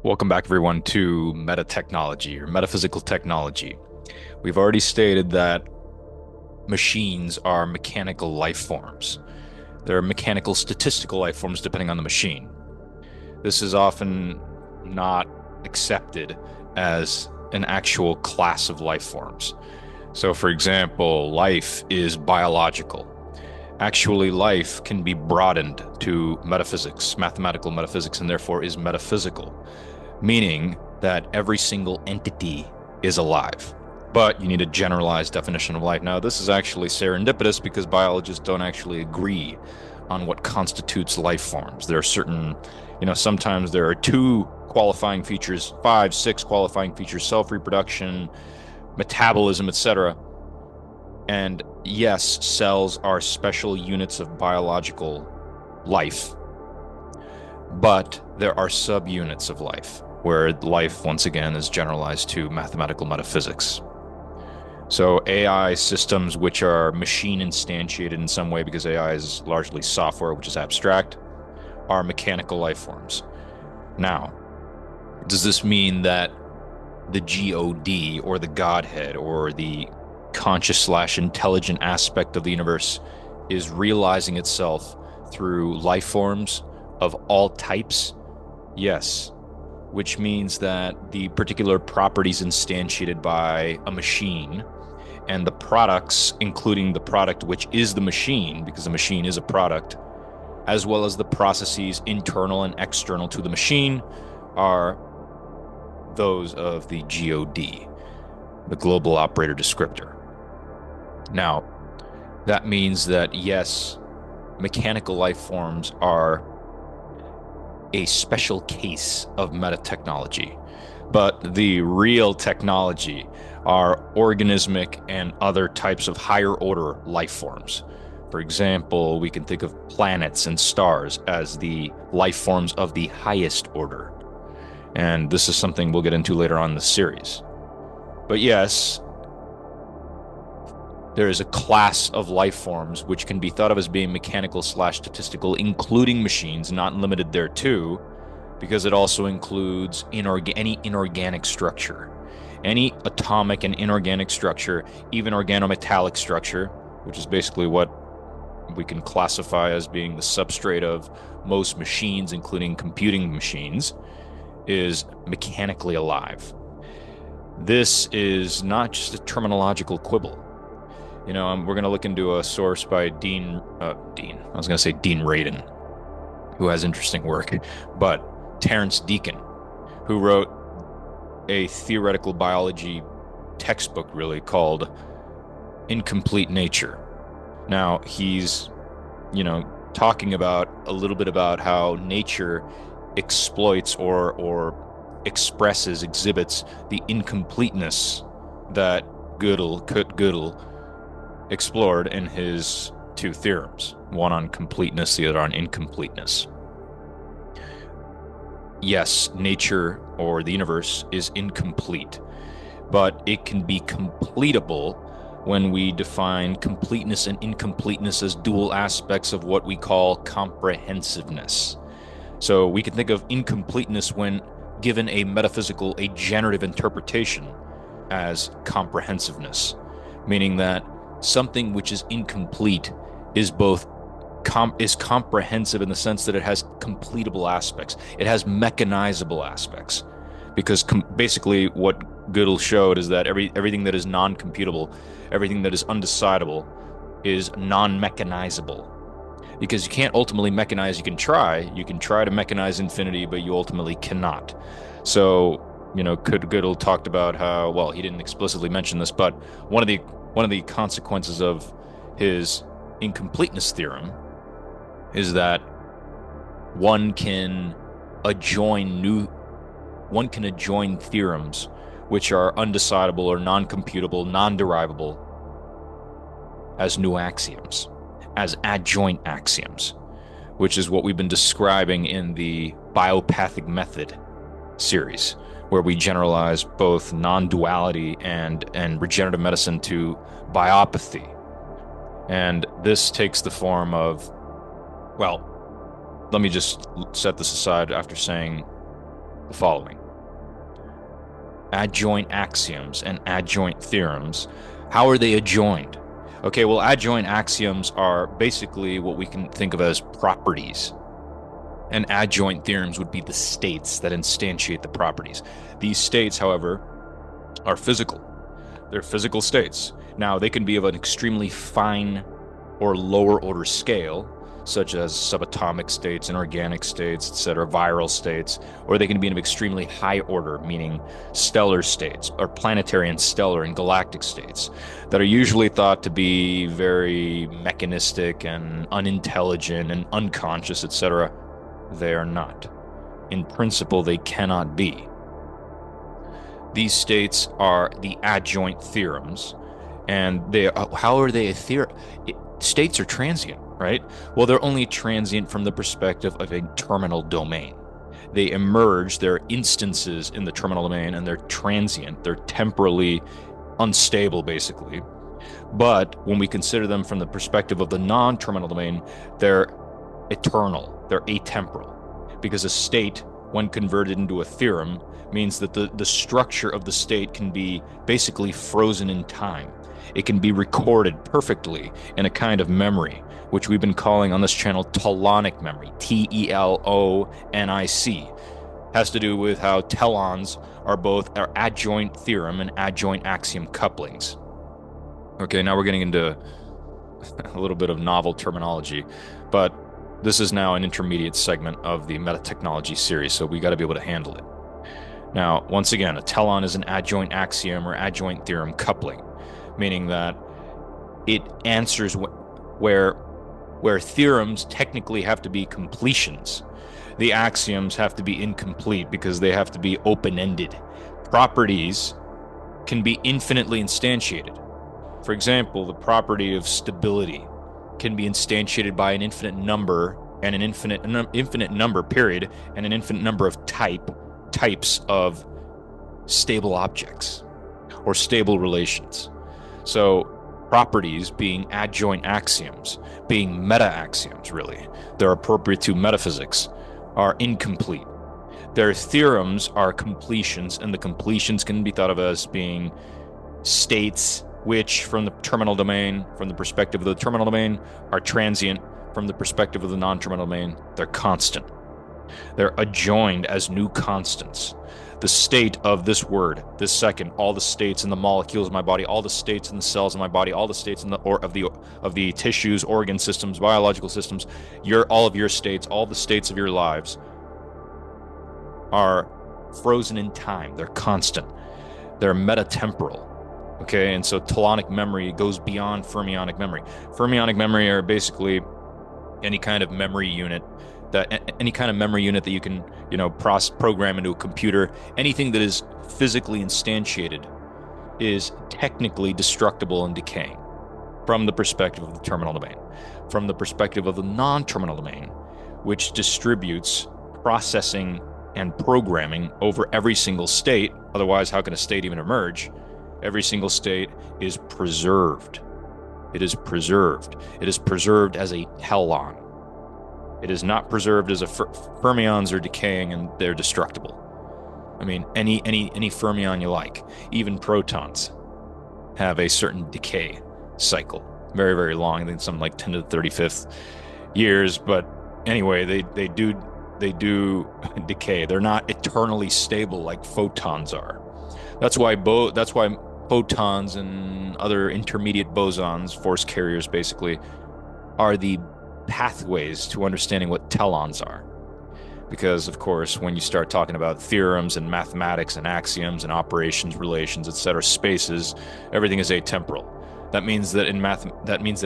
Welcome back, everyone, to metatechnology or metaphysical technology. We've already stated that machines are mechanical life forms. They're mechanical statistical life forms depending on the machine. This is often not accepted as an actual class of life forms. So, for example, life is biological. Actually, life can be broadened to metaphysics, mathematical metaphysics, and therefore is metaphysical, meaning that every single entity is alive. But you need a generalized definition of life. Now, this is actually serendipitous because biologists don't actually agree on what constitutes life forms. There are certain, sometimes there are two qualifying features, five, six qualifying features, self-reproduction, metabolism, etc. And yes, cells are special units of biological life, but there are subunits of life where life, once again, is generalized to mathematical metaphysics. So AI systems which are machine instantiated in some way, because AI is largely software, which is abstract, are mechanical life forms. Now, does this mean that the God or the Godhead or the conscious/intelligent aspect of the universe is realizing itself through life forms of all types? Yes, which means that the particular properties instantiated by a machine and the products, including the product which is the machine, because the machine is a product, as well as the processes internal and external to the machine, are those of the God, the global operator descriptor. Now, that means that yes, mechanical life forms are a special case of metatechnology, but the real technology are organismic and other types of higher order life forms. For example, we can think of planets and stars as the life forms of the highest order. And this is something we'll get into later on in the series. But yes, there is a class of life forms which can be thought of as being mechanical/statistical, including machines, not limited thereto, because it also includes any inorganic structure. Any atomic and inorganic structure, even organometallic structure, which is basically what we can classify as being the substrate of most machines, including computing machines, is mechanically alive. This is not just a terminological quibble. We're going to look into a source by Dean Radin, who has interesting work, but Terence Deacon, who wrote a theoretical biology textbook, really, called Incomplete Nature. Now, he's, talking about a little bit about how nature exploits or exhibits the incompleteness that Gödel explored in his two theorems, one on completeness, the other on incompleteness. Yes, nature or the universe is incomplete, but it can be completable when we define completeness and incompleteness as dual aspects of what we call comprehensiveness. So we can think of incompleteness when given a metaphysical, a generative interpretation as comprehensiveness, meaning that something which is incomplete is both comprehensive in the sense that it has completable aspects. It has mechanizable aspects, because basically what Gödel showed is that everything that is non-computable, everything that is undecidable, is non-mechanizable. Because you can't ultimately mechanize. You can try to mechanize infinity, but you ultimately cannot. So, Gödel talked about how, well, he didn't explicitly mention this, but one of the consequences of his incompleteness theorem is that one can adjoin theorems which are undecidable or non-computable, non-derivable as new axioms, as adjoint axioms, which is what we've been describing in the biopathic method series, where we generalize both non-duality and regenerative medicine to biopathy. And this takes the form of, well, let me just set this aside after saying the following: adjoint axioms and adjoint theorems. How are they adjoined? Okay, well, adjoint axioms are basically what we can think of as properties, and adjoint theorems would be the states that instantiate the properties. These states, however, are physical. They're physical states. Now, they can be of an extremely fine or lower order scale, such as subatomic states, inorganic states, etc., viral states, or they can be of extremely high order, meaning stellar states, or planetary and stellar and galactic states, that are usually thought to be very mechanistic and unintelligent and unconscious, etc. They are not. In principle, they cannot be. These states are the adjoint theorems, and how are they a theorem? States are transient, right? Well, they're only transient from the perspective of a terminal domain. They emerge, they're instances in the terminal domain, and they're transient. They're temporally unstable, basically. But when we consider them from the perspective of the non-terminal domain, they're eternal, they're atemporal. Because a state, when converted into a theorem, means that the structure of the state can be basically frozen in time. It can be recorded perfectly in a kind of memory, which we've been calling on this channel telonic memory, Telonic. Has to do with how telons are both our adjoint theorem and adjoint axiom couplings. Okay, now we're getting into a little bit of novel terminology, but this is now an intermediate segment of the metatechnology series, so we got to be able to handle it. Now, once again, a telon is an adjoint axiom or adjoint theorem coupling, meaning that it answers where theorems technically have to be completions. The axioms have to be incomplete because they have to be open-ended. Properties can be infinitely instantiated. For example, the property of stability can be instantiated by an infinite number and an infinite number period and an infinite number of types of stable objects or stable relations. So properties being adjoint axioms, being meta-axioms, really, they're appropriate to metaphysics, are incomplete. Their theorems are completions, and the completions can be thought of as being states which, from the terminal domain, from the perspective of the terminal domain, are transient. From the perspective of the non-terminal domain, they're constant. They're adjoined as new constants. The state of this word, this second, all the states in the molecules of my body, all the states in the cells of my body, all the states in of the tissues, organ systems, biological systems, all of your states, all the states of your lives are frozen in time. They're constant. They're metatemporal. Okay, and so telonic memory goes beyond fermionic memory. Fermionic memory are basically any kind of memory unit that you can, program into a computer. Anything that is physically instantiated is technically destructible and decaying from the perspective of the terminal domain. From the perspective of the non-terminal domain, which distributes processing and programming over every single state, otherwise how can a state even emerge? Every single state is preserved. It is preserved. It is preserved as a telon. It is not preserved as fermions are decaying and they're destructible. I mean, any fermion you like, even protons, have a certain decay cycle. Very, very long. I think something like 10 to the 35th years. But anyway, they do decay. They're not eternally stable like photons are. That's why photons and other intermediate bosons, force carriers basically, are the pathways to understanding what telons are. Because, of course, when you start talking about theorems and mathematics and axioms and operations, relations, etc., spaces, everything is atemporal. That means that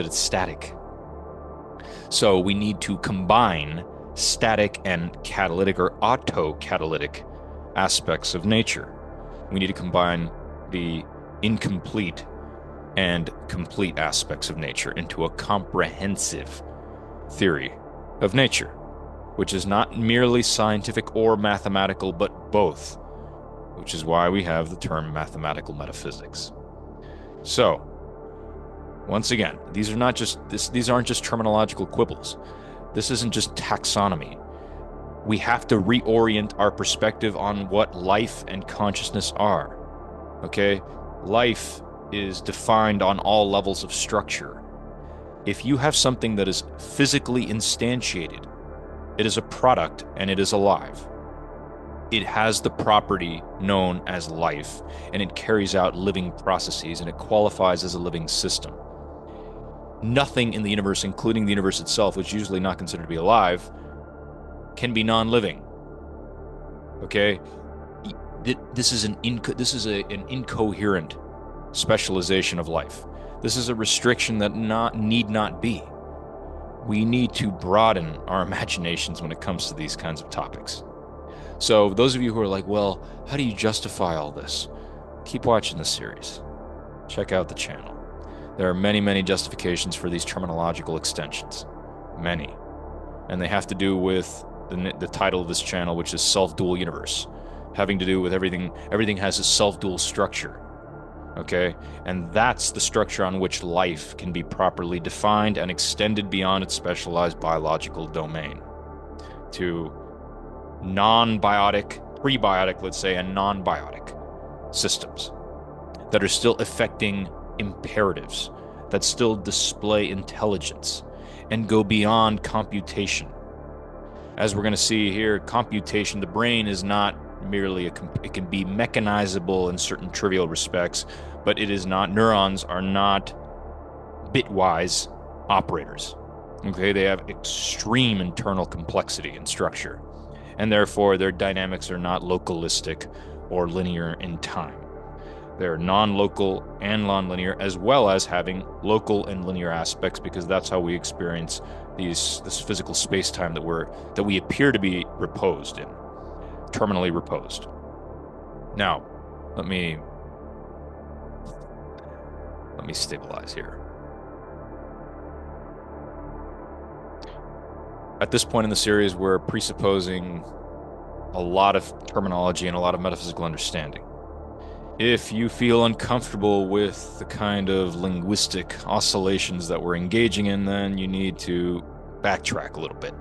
it's static. So we need to combine static and catalytic or autocatalytic aspects of nature. We need to combine the incomplete and complete aspects of nature into a comprehensive theory of nature, which is not merely scientific or mathematical, but both, which is why we have the term mathematical metaphysics. So, once again, these aren't just terminological quibbles. This isn't just taxonomy. We have to reorient our perspective on what life and consciousness are. Okay? Life is defined on all levels of structure. If you have something that is physically instantiated, it is a product and it is alive. It has the property known as life, and it carries out living processes, and it qualifies as a living system. Nothing in the universe, including the universe itself, which is usually not considered to be alive, can be non-living. Okay? This is an incoherent specialization of life. This is a restriction that need not be. We need to broaden our imaginations when it comes to these kinds of topics. So those of you who are like, well, how do you justify all this? Keep watching this series. Check out the channel. There are many, many justifications for these terminological extensions. Many. And they have to do with the title of this channel, which is Self-Dual Universe. Having to do with everything has a self-dual structure. Okay? And that's the structure on which life can be properly defined and extended beyond its specialized biological domain to non-biotic, prebiotic, let's say, and non-biotic systems that are still affecting imperatives, that still display intelligence and go beyond computation. As we're going to see here, computation, the brain is not merely it can be mechanizable in certain trivial respects, but it is not, neurons are not bitwise operators. Okay, they have extreme internal complexity and structure, and therefore their dynamics are not localistic or linear in time. They're non-local and non-linear, as well as having local and linear aspects, because that's how we experience this physical space-time that we appear to be reposed in, terminally reposed. Now, let me stabilize here. At this point in the series, we're presupposing a lot of terminology and a lot of metaphysical understanding. If you feel uncomfortable with the kind of linguistic oscillations that we're engaging in, then you need to backtrack a little bit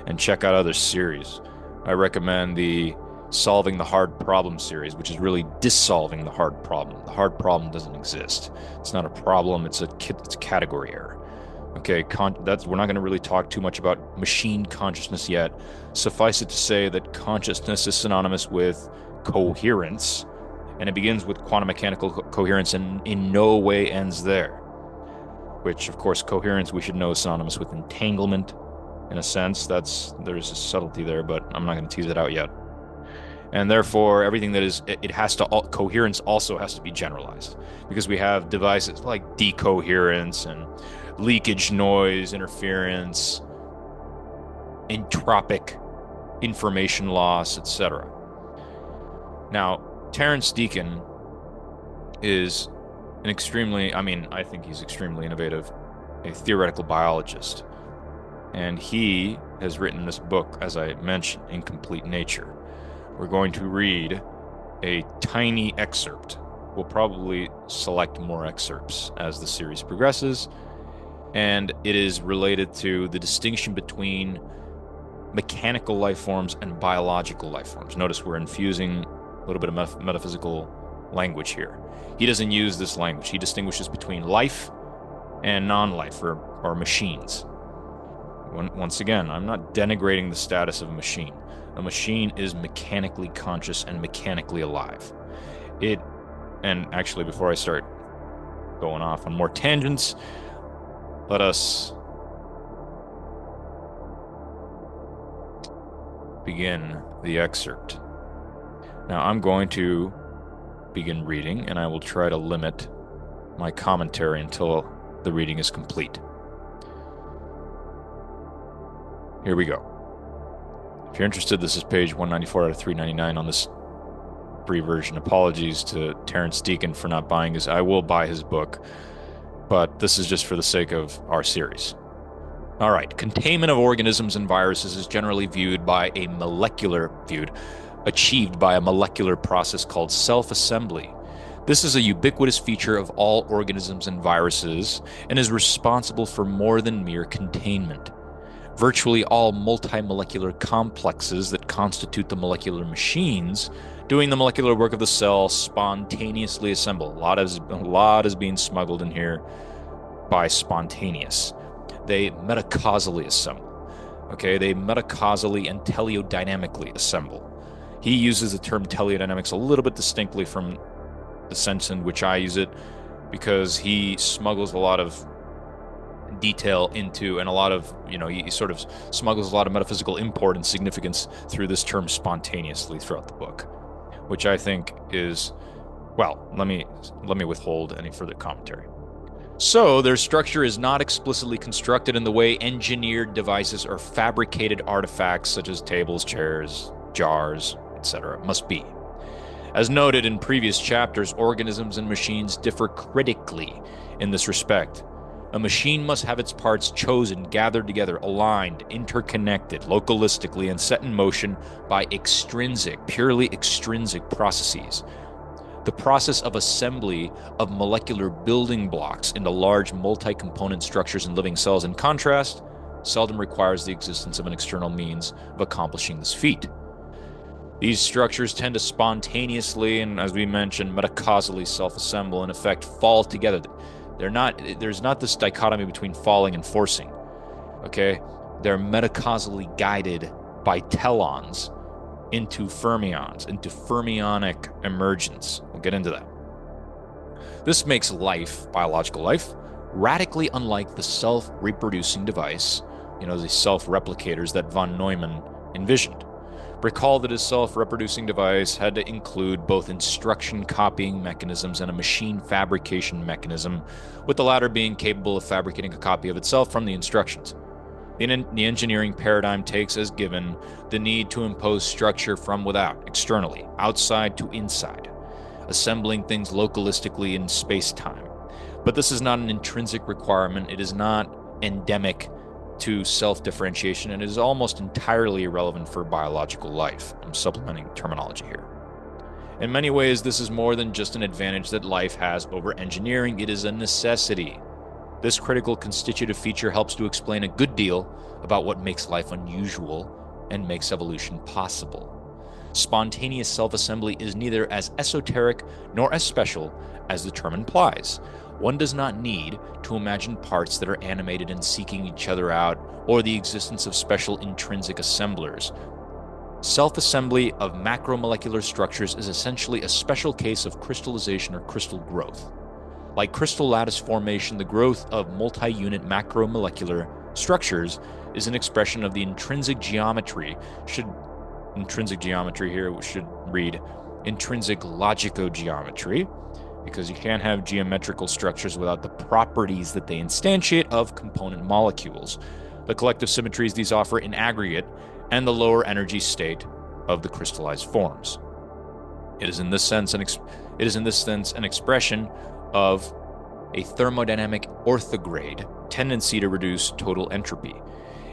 and check out other series. I recommend the Solving the Hard Problem series, which is really dissolving the hard problem. The hard problem doesn't exist. It's not a problem, it's a category error. Okay, we're not going to really talk too much about machine consciousness yet. Suffice it to say that consciousness is synonymous with coherence, and it begins with quantum mechanical coherence and in no way ends there. Which, of course, coherence we should know is synonymous with entanglement. In a sense, there's a subtlety there, but I'm not going to tease it out yet. And therefore, everything that is, coherence also has to be generalized, because we have devices like decoherence and leakage noise, interference, entropic information loss, etc. Now, Terence Deacon is I think he's extremely innovative, a theoretical biologist. And he has written this book, as I mentioned, Incomplete Nature. We're going to read a tiny excerpt. We'll probably select more excerpts as the series progresses. And it is related to the distinction between mechanical life forms and biological life forms. Notice we're infusing a little bit of metaphysical language here. He doesn't use this language. He distinguishes between life and non-life, or machines. Once again, I'm not denigrating the status of a machine. A machine is mechanically conscious and mechanically alive. And actually, before I start going off on more tangents, let us begin the excerpt. Now, I'm going to begin reading, and I will try to limit my commentary until the reading is complete. Here we go. If you're interested, this is page 194 out of 399 on this free version. Apologies to Terence Deacon for not buying his. I will buy his book, but this is just for the sake of our series. All right. Containment of organisms and viruses is generally achieved by a molecular process called self-assembly. This is a ubiquitous feature of all organisms and viruses and is responsible for more than mere containment. Virtually all multimolecular complexes that constitute the molecular machines doing the molecular work of the cell spontaneously assemble. A lot is being smuggled in here by spontaneous. They metacausally assemble. Okay, they metacausally and teleodynamically assemble. He uses the term teleodynamics a little bit distinctly from the sense in which I use it, because he smuggles a lot of detail into, and a lot of, he sort of smuggles a lot of metaphysical import and significance through this term spontaneously throughout the book, which I think is, well, let me withhold any further commentary. So, their structure is not explicitly constructed in the way engineered devices or fabricated artifacts such as tables, chairs, jars, etc. must be. As noted in previous chapters, organisms and machines differ critically in this respect. A machine must have its parts chosen, gathered together, aligned, interconnected, localistically, and set in motion by purely extrinsic processes. The process of assembly of molecular building blocks into large multi-component structures in living cells, in contrast, seldom requires the existence of an external means of accomplishing this feat. These structures tend to spontaneously and, as we mentioned, metacausally self-assemble, in effect fall together. There's not this dichotomy between falling and forcing. Okay? They're metacausally guided by telons into fermions, into fermionic emergence. We'll get into that. This makes life, biological life, radically unlike the self-reproducing device, the self-replicators that von Neumann envisioned. Recall that his self-reproducing device had to include both instruction copying mechanisms and a machine fabrication mechanism, with the latter being capable of fabricating a copy of itself from the instructions. The engineering paradigm takes as given the need to impose structure from without, externally, outside to inside, assembling things localistically in space-time. But this is not an intrinsic requirement. It is not endemic to self-differentiation, and it is almost entirely irrelevant for biological life. I'm supplementing terminology here. In many ways, this is more than just an advantage that life has over engineering. It is a necessity. This critical constitutive feature helps to explain a good deal about what makes life unusual and makes evolution possible. Spontaneous self-assembly is neither as esoteric nor as special as the term implies. One does not need to imagine parts that are animated and seeking each other out, or the existence of special intrinsic assemblers. Self-assembly of macromolecular structures is essentially a special case of crystallization or crystal growth. Like crystal lattice formation, the growth of multi-unit macromolecular structures is an expression of the intrinsic geometry. Intrinsic geometry here should read intrinsic logicogeometry, because you can't have geometrical structures without the properties that they instantiate of component molecules, the collective symmetries these offer in aggregate, and the lower energy state of the crystallized forms. It is in this sense an expression of a thermodynamic orthograde tendency to reduce total entropy.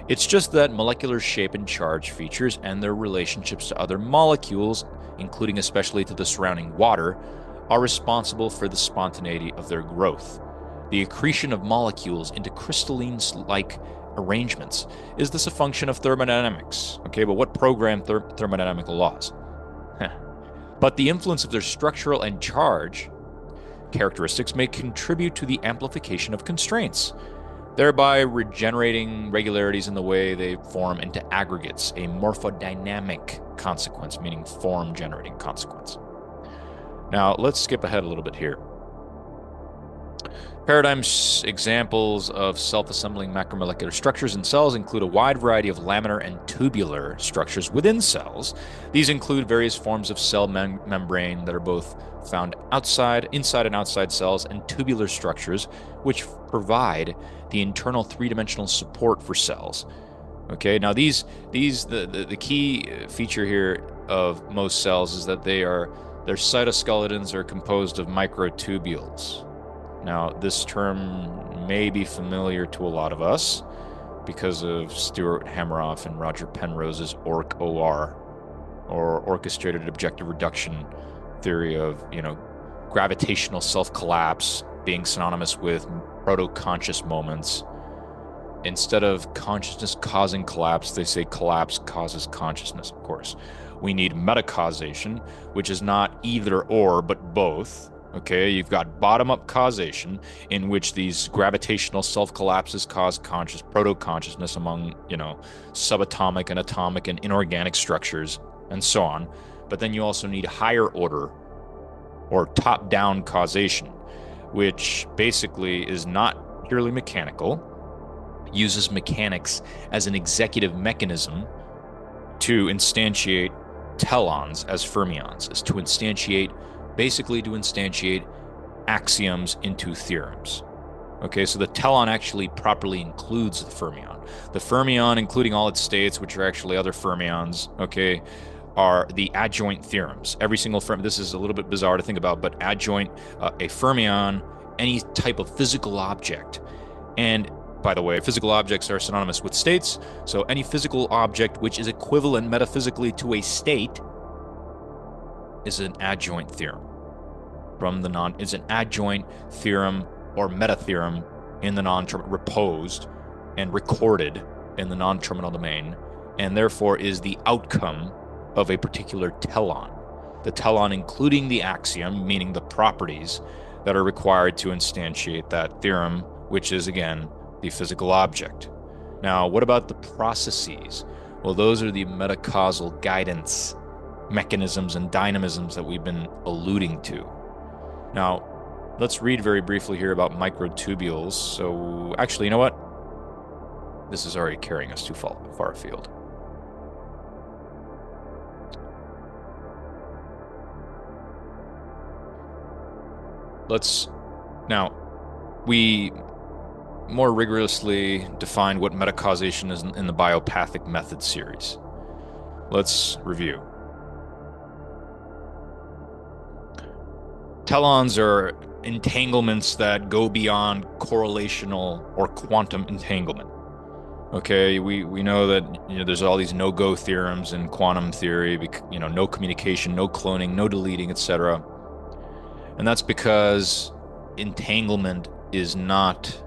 It's just that molecular shape and charge features and their relationships to other molecules, including especially to the surrounding water, are responsible for the spontaneity of their growth. The accretion of molecules into crystalline-like arrangements. Is this a function of thermodynamics? Okay, but what program thermodynamical laws? But the influence of their structural and charge characteristics may contribute to the amplification of constraints, thereby regenerating regularities in the way they form into aggregates, a morphodynamic consequence, meaning form-generating consequence. Now, let's skip ahead a little bit here. Paradigms examples of self-assembling macromolecular structures in cells include a wide variety of laminar and tubular structures within cells. These include various forms of cell membrane that are both found inside and outside cells, and tubular structures which provide the internal three-dimensional support for cells. Okay, now the key feature here of most cells is that their cytoskeletons are composed of microtubules. Now, this term may be familiar to a lot of us because of Stuart Hameroff and Roger Penrose's OR, or orchestrated objective reduction theory of, gravitational self-collapse being synonymous with proto-conscious moments. Instead of consciousness causing collapse, they say collapse causes consciousness, of course. We need metacausation, which is not either or, but both. Okay, you've got bottom-up causation, in which these gravitational self-collapses cause proto-consciousness among, subatomic and atomic and inorganic structures, and so on. But then you also need higher order or top-down causation, which basically is not purely mechanical, uses mechanics as an executive mechanism to instantiate telons as fermions, is to instantiate axioms into theorems. Okay, so the telon actually properly includes the fermion. The fermion, including all its states, which are actually other fermions, okay, are the adjoint theorems. Every single fermion, this is a little bit bizarre to think about, but adjoint, a fermion, any type of physical object. And by the way, physical objects are synonymous with states, so any physical object which is equivalent metaphysically to a state is an adjoint theorem. Is an adjoint theorem or meta-theorem in the reposed and recorded in the non-terminal domain, and therefore is the outcome of a particular telon. The telon including the axiom, meaning the properties that are required to instantiate that theorem, which is, again, the physical object. Now, what about the processes? Well, those are the metacausal guidance mechanisms and dynamisms that we've been alluding to. Now, let's read very briefly here about microtubules. So, actually, you know what? This is already carrying us too far afield. We more rigorously defined what metacausation is in the biopathic method series. Let's review. Telons are entanglements that go beyond correlational or quantum entanglement. Okay, we know that there's all these no-go theorems in quantum theory, no communication, no cloning, no deleting, etc. And that's because entanglement is not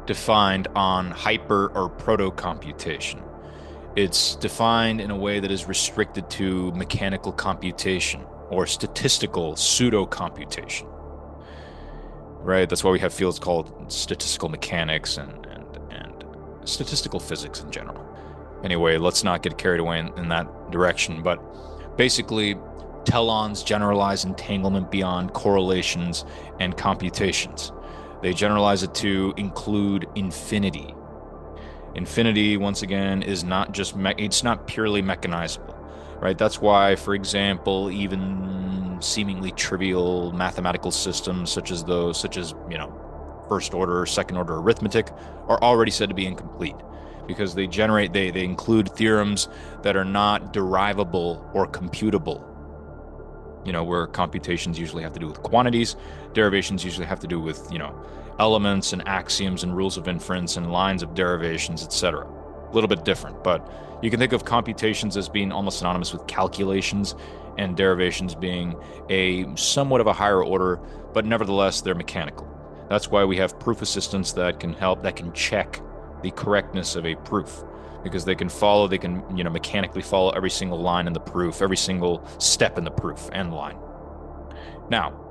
defined on hyper or proto-computation. It's defined in a way that is restricted to mechanical computation or statistical pseudo-computation. Right? That's why we have fields called statistical mechanics and statistical physics in general. Anyway, let's not get carried away in that direction. But basically, telons generalize entanglement beyond correlations and computations. They generalize it to include infinity. Infinity, once again, is not just it's not purely mechanizable, right? That's why, for example, even seemingly trivial mathematical systems such as first order, second order arithmetic are already said to be incomplete, because they include theorems that are not derivable or computable. Where computations usually have to do with quantities, derivations usually have to do with, elements and axioms and rules of inference and lines of derivations, etc. A little bit different, but you can think of computations as being almost synonymous with calculations, and derivations being a somewhat of a higher order, but nevertheless, they're mechanical. That's why we have proof assistants that can check the correctness of a proof, because they can mechanically follow every single line in the proof, every single step in the proof and line. Now,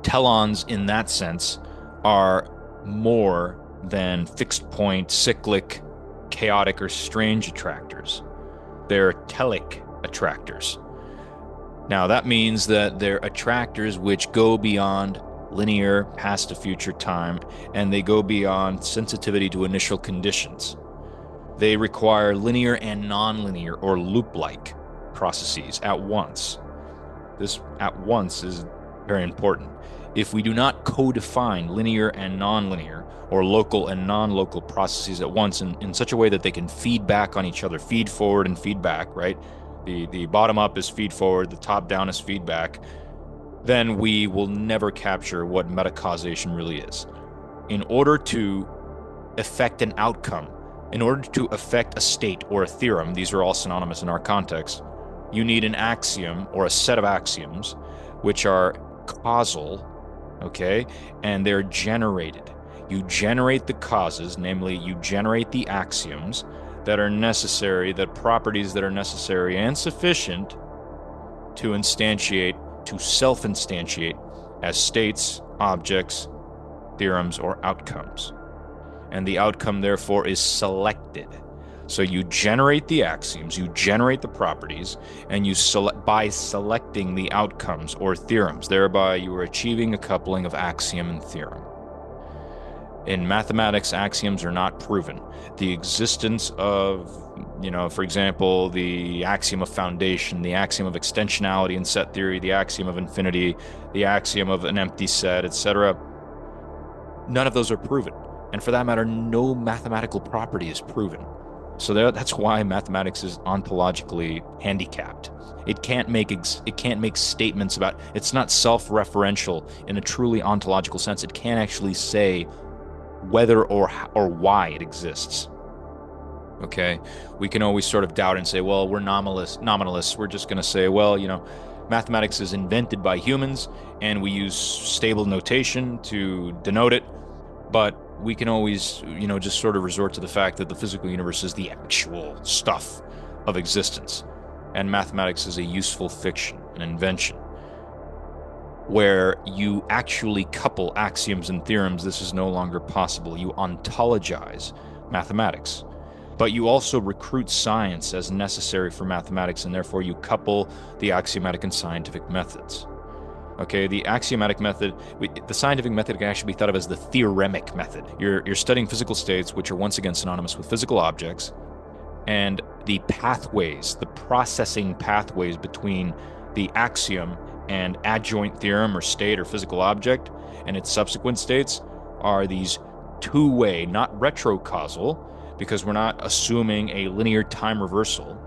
telons in that sense are more than fixed point, cyclic, chaotic, or strange attractors. They're telic attractors. Now, that means that they're attractors which go beyond linear past to future time, and they go beyond sensitivity to initial conditions. They require linear and nonlinear or loop-like processes at once. This at once is very important. If we do not co-define linear and nonlinear or local and non-local processes at once in such a way that they can feed back on each other, feed forward and feed back, right? The bottom up is feed forward, the top down is feedback, then we will never capture what metacausation really is. In order to affect an outcome, in order to affect a state or a theorem, these are all synonymous in our context, you need an axiom or a set of axioms which are causal, okay? And they're generated. You generate the causes, namely, you generate the axioms that are necessary, the properties that are necessary and sufficient to instantiate, to self-instantiate as states, objects, theorems, or outcomes. And the outcome, therefore, is selected. So you generate the axioms, you generate the properties, and you select by selecting the outcomes or theorems. Thereby, you are achieving a coupling of axiom and theorem. In mathematics, axioms are not proven. The existence of, for example, the axiom of foundation, the axiom of extensionality in set theory, the axiom of infinity, the axiom of an empty set, etc., none of those are proven. And for that matter, no mathematical property is proven. So that's why mathematics is ontologically handicapped. It can't make statements about, it's not self-referential in a truly ontological sense. It can't actually say whether or why it exists. Okay, we can always sort of doubt and say, well, we're nominalists. We're just going to say, well, mathematics is invented by humans and we use stable notation to denote it. But we can always, just sort of resort to the fact that the physical universe is the actual stuff of existence. And mathematics is a useful fiction, an invention, where you actually couple axioms and theorems. This is no longer possible. You ontologize mathematics. But you also recruit science as necessary for mathematics, and therefore you couple the axiomatic and scientific methods. Okay, the axiomatic method, the scientific method can actually be thought of as the theoremic method. You're studying physical states, which are once again synonymous with physical objects, and the pathways, the processing pathways between the axiom and adjoint theorem or state or physical object and its subsequent states are these two-way, not retrocausal, because we're not assuming a linear time reversal,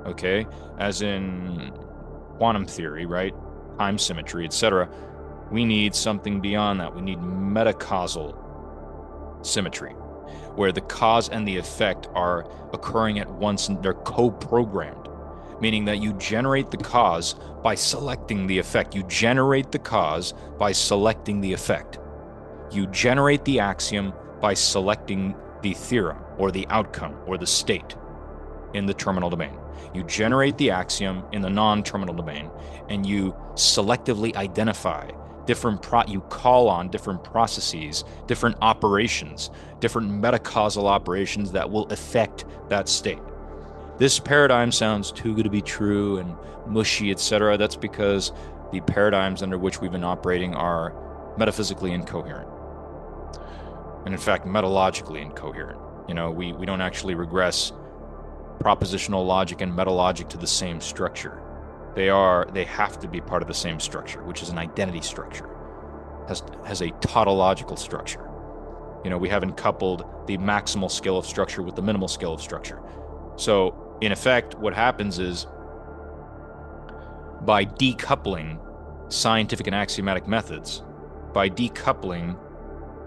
okay, as in quantum theory, right? Time symmetry, etc. We need something beyond that. We need metacausal symmetry, where the cause and the effect are occurring at once and they're co-programmed, meaning that you generate the cause by selecting the effect. You generate the cause by selecting the effect. You generate the axiom by selecting the theorem or the outcome or the state in the terminal domain. You generate the axiom in the non-terminal domain, and you selectively identify you call on different processes, different operations, different metacausal operations that will affect that state. This paradigm sounds too good to be true and mushy, etc. That's because the paradigms under which we've been operating are metaphysically incoherent. And in fact, metallogically incoherent. We don't actually regress propositional logic and metalogic to the same structure. They have to be part of the same structure, which is an identity structure, has a tautological structure. We haven't coupled the maximal scale of structure with the minimal scale of structure. So in effect, what happens is by decoupling scientific and axiomatic methods, by decoupling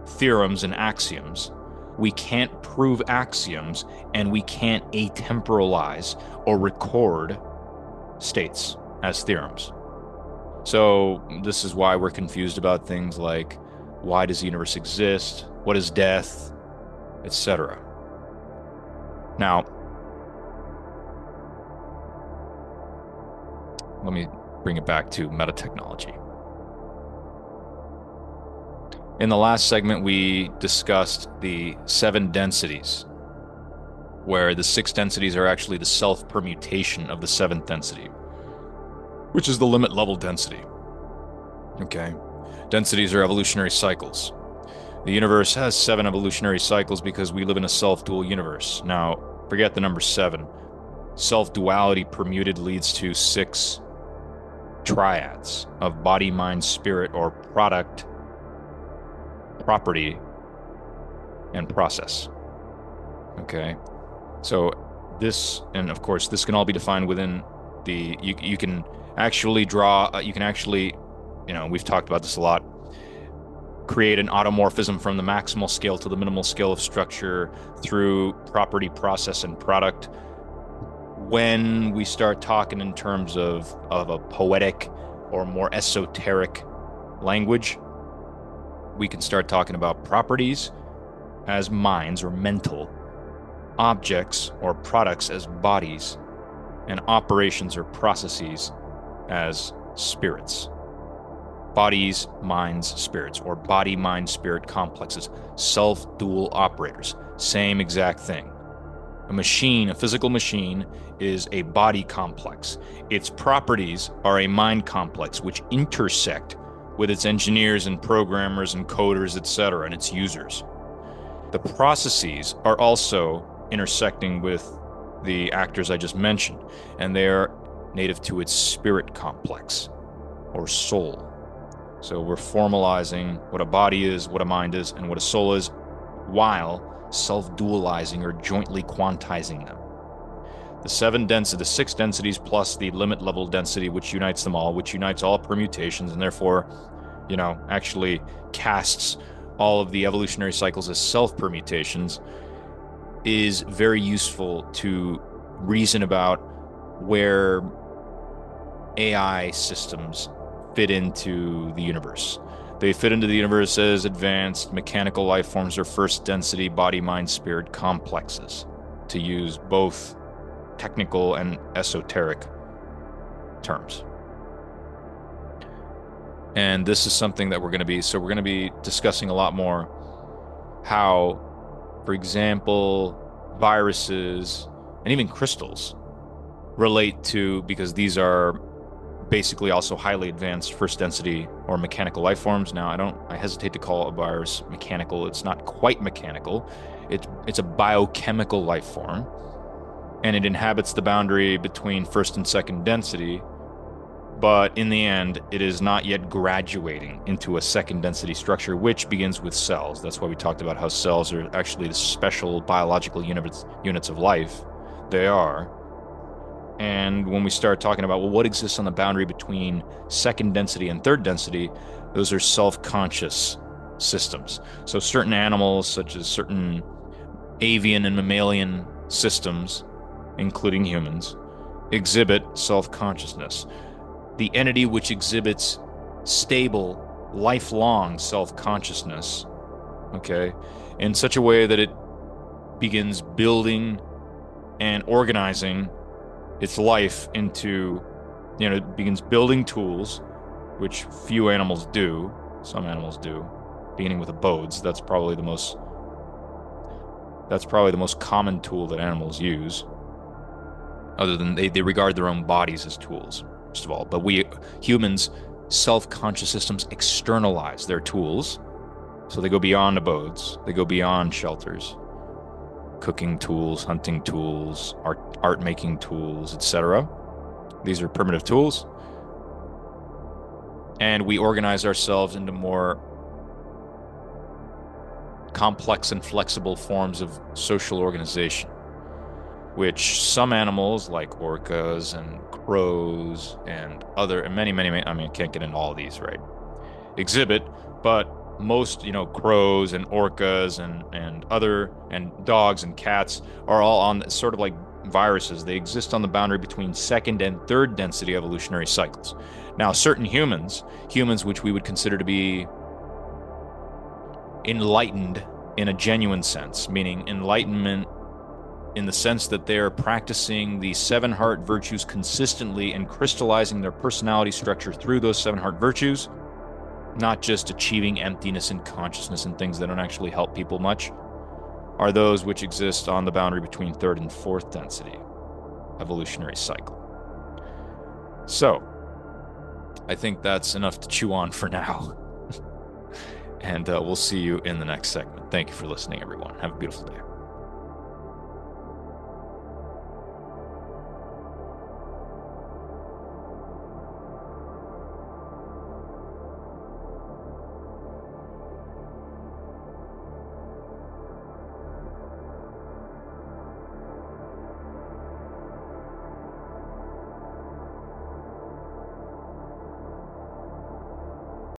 theorems and axioms, we can't prove axioms and we can't atemporalize or record states as theorems. So this is why we're confused about things like, why does the universe exist? What is death? Etc. Now, let me bring it back to metatechnology. In the last segment, we discussed the 7 densities, where the 6 densities are actually the self-permutation of the 7th density, which is the limit level density. Okay. Densities are evolutionary cycles. The universe has 7 evolutionary cycles because we live in a self-dual universe. Now, forget the number 7. Self-duality permuted leads to 6 triads of body, mind, spirit, or product, property, and process. Okay. So this, and of course, this can all be defined within the, you can actually draw, we've talked about this a lot, create an automorphism from the maximal scale to the minimal scale of structure through property, process, and product. When we start talking in terms of a poetic or more esoteric language, we can start talking about properties as minds or mental, objects or products as bodies, and operations or processes as spirits. Bodies, minds, spirits, or body, mind, spirit complexes, self-dual operators, same exact thing. A machine, a physical machine, is a body complex. Its properties are a mind complex, which intersect with its engineers and programmers and coders, etc., and its users. The processes are also intersecting with the actors I just mentioned, and they are native to its spirit complex, or soul. So we're formalizing what a body is, what a mind is, and what a soul is, while self-dualizing or jointly quantizing them. The 6 densities plus the limit level density, which unites them all, which unites all permutations, and therefore, actually casts all of the evolutionary cycles as self-permutations, is very useful to reason about where AI systems fit into the universe. They fit into the universe as advanced mechanical life forms or first density body, mind, spirit complexes, to use both technical and esoteric terms. And this is something that we're going to be discussing a lot more how, for example, viruses and even crystals relate to, because these are basically also highly advanced first density or mechanical life forms. Now, I hesitate to call a virus mechanical. It's not quite mechanical. It's a biochemical life form, and it inhabits the boundary between first and second density. But in the end, it is not yet graduating into a second density structure, which begins with cells. That's why we talked about how cells are actually the special biological units of life. They are. And when we start talking about, well, what exists on the boundary between second density and third density, those are self-conscious systems. So certain animals, such as certain avian and mammalian systems, including humans, exhibit self-consciousness. The entity which exhibits stable, lifelong self-consciousness, okay, in such a way that it begins building and organizing its life into, it begins building tools, which few animals do. Some animals do, beginning with abodes. That's probably the most common tool that animals use, other than they regard their own bodies as tools, first of all. But we humans, self-conscious systems externalize their tools, so they go beyond abodes, they go beyond shelters, cooking tools, hunting tools, art making tools, etc. These are primitive tools. And we organize ourselves into more complex and flexible forms of social organization, which some animals like orcas and crows and many, I mean, I can't get into all of these, right, exhibit, but most, crows and orcas and dogs and cats are all on sort of like viruses. They exist on the boundary between second and third density evolutionary cycles. Now, certain humans which we would consider to be enlightened in a genuine sense, meaning enlightenment in the sense that they are practicing the 7 heart virtues consistently and crystallizing their personality structure through those 7 heart virtues, not just achieving emptiness and consciousness and things that don't actually help people much, are those which exist on the boundary between third and fourth density evolutionary cycle. So, I think that's enough to chew on for now. And we'll see you in the next segment. Thank you for listening, everyone. Have a beautiful day.